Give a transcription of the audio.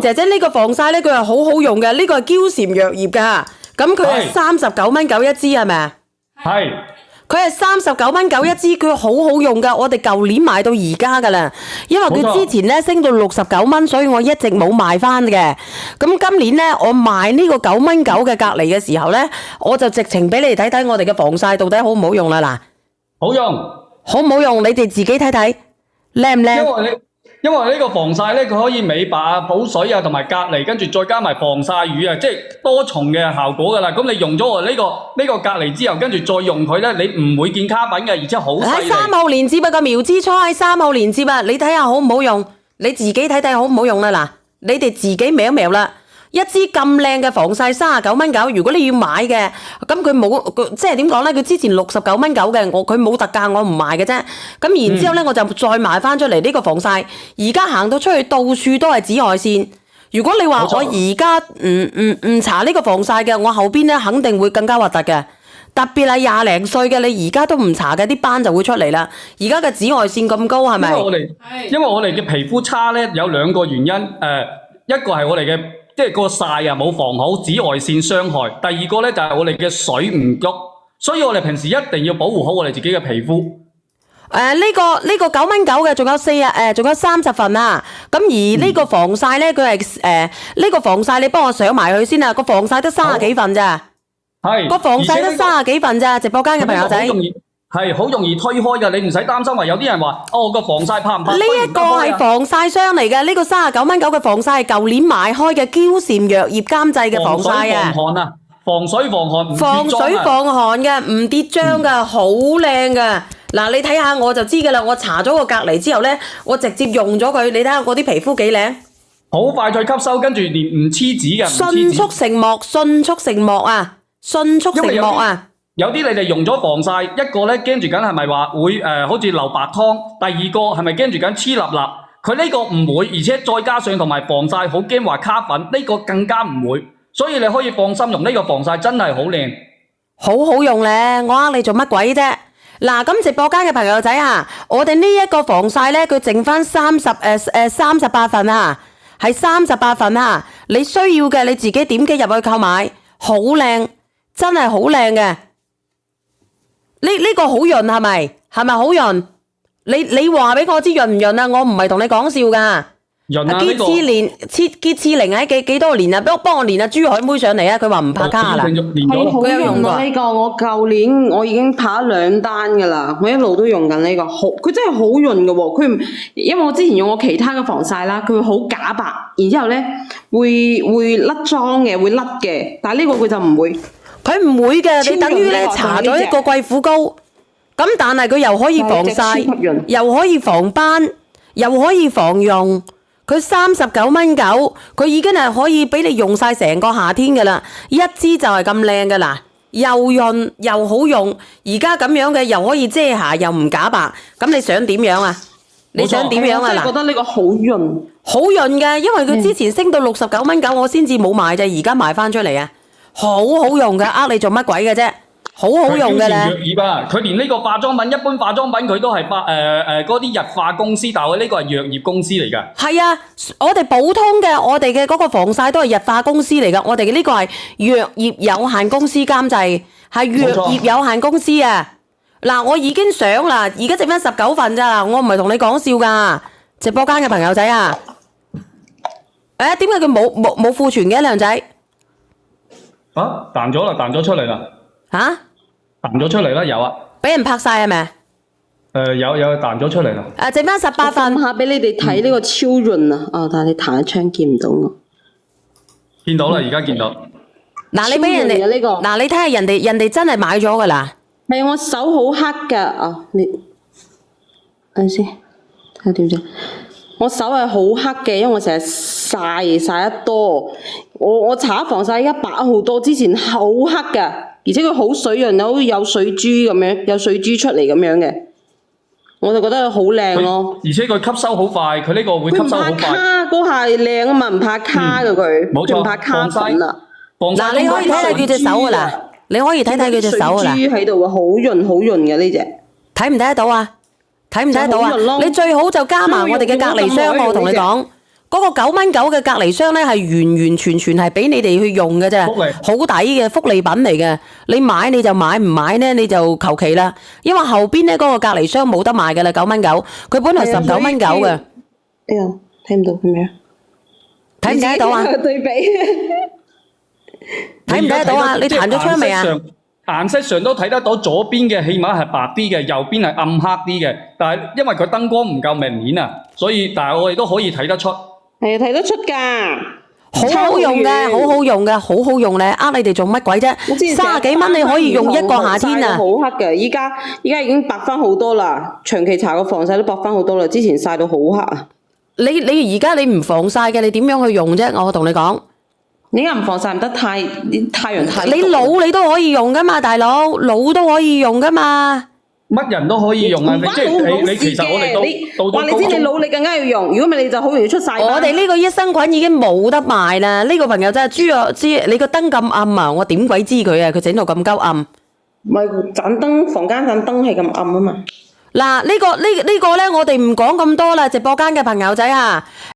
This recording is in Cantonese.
姐姐呢個防曬咧，佢係好好用嘅，呢個係嬌蟬藥業㗎，咁佢係39.9一支係咪啊？係。佢係39.9一支，佢好好用㗎。我哋舊年買到而家㗎啦，因為佢之前咧升到69蚊，所以我一直冇賣翻嘅。咁今年咧，我賣呢個9.9蚊嘅隔離嘅時候咧，我就直情俾你哋睇睇我哋嘅防曬到底好唔好用啦嗱。好用，好唔好用？你哋自己睇睇，靚唔靚？因為呢個防曬咧，佢可以美白啊、補水啊，同埋隔離，跟住再加埋防曬乳啊，即係多重嘅效果㗎啦。咁你用咗我呢個隔離之後，跟住再用佢咧，你唔會見卡粉嘅，而且好細膩。喺3號連接啊，個苗之初喺3號連接啊，你睇下好唔好用？你自己睇睇好唔好用啦嗱，你哋自己瞄一瞄啦。一支咁靚嘅防曬39.9，如果你要買嘅，咁佢冇即係點講咧？佢之前69.9嘅，佢冇特價，我唔賣嘅啫。咁然之後咧，我就再賣翻出嚟呢個防曬。而家行到出去到處都係紫外線。如果你話我而家唔搽呢個防曬嘅，我後邊咧肯定會更加核突嘅。特別係20零歲嘅，你而家都唔搽嘅，啲斑就會出嚟啦。而家嘅紫外線咁高係咪？因為我哋嘅皮膚差咧，有兩個原因。一個係我哋嘅。即係個曬啊冇防好，紫外線傷害。第二個咧就係我哋嘅水唔足，所以我哋平時一定要保護好我哋自己嘅皮膚。呢個9.9蚊嘅，仲有30份啊。咁而呢個防曬咧，佢係呢個防曬，你幫我上埋去先啊。個防曬得30幾份咋？係個防曬得30幾份咋？直播間嘅朋友仔。係好容易推開㗎，你唔使擔心話有啲人話個防曬怕唔怕？呢一個係防曬霜嚟嘅，呢個39.9蚊嘅防曬係舊年買開嘅嬌蟬藥業監製嘅防曬啊！防水防汗啊！防水防汗嘅，唔跌漿㗎，好靚㗎。嗱，你睇下我就知㗎啦。我搽咗個隔離之後咧，我直接用咗佢，你睇下我啲皮膚幾靚，好快脆吸收，跟住連唔黐紙嘅，迅速成膜，迅速成膜啊！迅速成膜啊！有啲你哋用咗防曬，一個咧驚住緊係咪話會好似流白湯，第二個係咪驚住緊黐立立？佢呢個唔會，而且再加上同埋防曬好驚話卡粉，呢個更加唔會，所以你可以放心用呢個防曬，真係好靚，好好用咧！我呃你做乜鬼啫？嗱，咁直播間嘅朋友仔啊，我哋呢一個防曬咧，佢剩翻38份啊，係38份啊！你需要嘅你自己點擊入去購買，好靚，真係好靚嘅。呢個好潤係咪？係咪好潤？你話俾我知潤唔潤啊？我唔係同你講笑噶。潤啊！傑次玲喺幾多年啊？幫我連阿珠海妹上嚟啊！佢話唔怕卡啦。係好用啊！呢個我舊年我已經拍咗2單噶啦，我一路都用緊呢個，佢真係好潤噶喎！因為我之前用我其他嘅防曬啦，佢會好假白，然之後咧會甩妝嘅，會甩嘅，但係呢個佢就唔會。佢唔會嘅，你等於咧搽咗一個貴婦膏，咁但係佢又可以防曬，又可以防斑，又可以防溶。佢39.9，佢已經係可以俾你用晒成個夏天㗎啦，一支就係咁靚㗎啦，又潤又好用，而家咁樣嘅又可以遮瑕又唔假白，咁你想點樣啊？你想點樣啊？嗱，我覺得呢個好潤，好潤嘅，因為佢之前升到69.9，我先至冇買啫，而家賣翻出嚟啊！好好用嘅，呃你做乜鬼嘅啫？好好用嘅咧。藥業啊，佢連呢個化妝品，一般化妝品佢都係嗰啲日化公司，但係呢個係藥業公司嚟㗎。係啊，我哋普通嘅，我哋嘅嗰個防曬都係日化公司嚟㗎。我哋嘅呢個係藥業有限公司監製，係藥業有限公司啊。嗱，我已經上啦，而家剩翻19份咋，我唔係同你講笑㗎。直播間嘅朋友仔啊，點解佢冇庫存嘅靚仔？彈咗啦，彈咗出嚟啦。彈咗出嚟啦，有啊。俾人拍晒係咪？有彈咗出嚟啦。剩翻18份。下俾你哋睇呢個超潤啊！但係你彈一槍見唔到我。見到啦，而家見到。嗱，你俾人哋呢個。嗱，你睇下人哋真係買咗㗎啦。係我手好黑㗎。你等陣先，睇下點啫。我手係好黑嘅，因為我成日曬得多。我搽防曬而家白好多，之前好黑㗎，而且佢好水潤，好似有水珠咁樣，有水珠出嚟咁樣嘅，我就覺得好靚咯。而且佢吸收好快，佢呢個會吸收好快。佢唔怕卡，嗰下靚啊嘛，唔怕卡㗎佢，冇錯，唔怕卡粉啊。嗱，你可以睇睇佢隻手㗎啦，你可以睇睇佢隻手㗎啦。水珠喺度啊，好潤好潤嘅呢隻。睇唔睇得到啊？睇唔睇得到啊？你最好就加埋我哋嘅隔離霜，我同你講，嗰個9.9蚊嘅隔離霜咧係完完全全係俾你哋去用嘅啫，福利好抵嘅福利品嚟嘅。你買你就買，唔買咧你就求其啦。因為後邊咧嗰個隔離霜冇得賣嘅啦，9.9，佢本來19.9嘅。哎呀，睇唔到係咪啊？睇唔睇得到啊？對比睇唔睇得到啊？你彈咗槍未啊？顏色上都睇得到，左邊嘅起碼係白啲嘅，右邊係暗黑啲嘅。但係因為佢燈光唔夠明顯啊，所以但係我哋都可以睇得出。係啊，睇得出㗎，好好用嘅，好好用嘅，好好用咧！你哋做乜鬼啫？30幾蚊你可以用一個夏天啊！好黑嘅，依家已經白翻好多啦。長期搽個防曬都白翻好多啦，之前曬到好黑啊！你而家你唔防曬嘅，你點樣去用啫？我同你講。你而家唔防曬唔得太陽太。你老你都可以用噶嘛，大佬老都可以用噶嘛。乜人都可以用啊！即係你其實我哋到話你知你老你更加要用，如果唔係你就好容易出曬。我哋呢個益生菌已經冇得賣啦。呢個朋友真係豬肉知你個燈咁暗啊！我點鬼知佢啊？佢整到咁鳩暗。咪盞燈房間盞燈係咁暗啊嘛。嗱，呢個咧，我哋唔講咁多啦，直播間嘅朋友仔啊。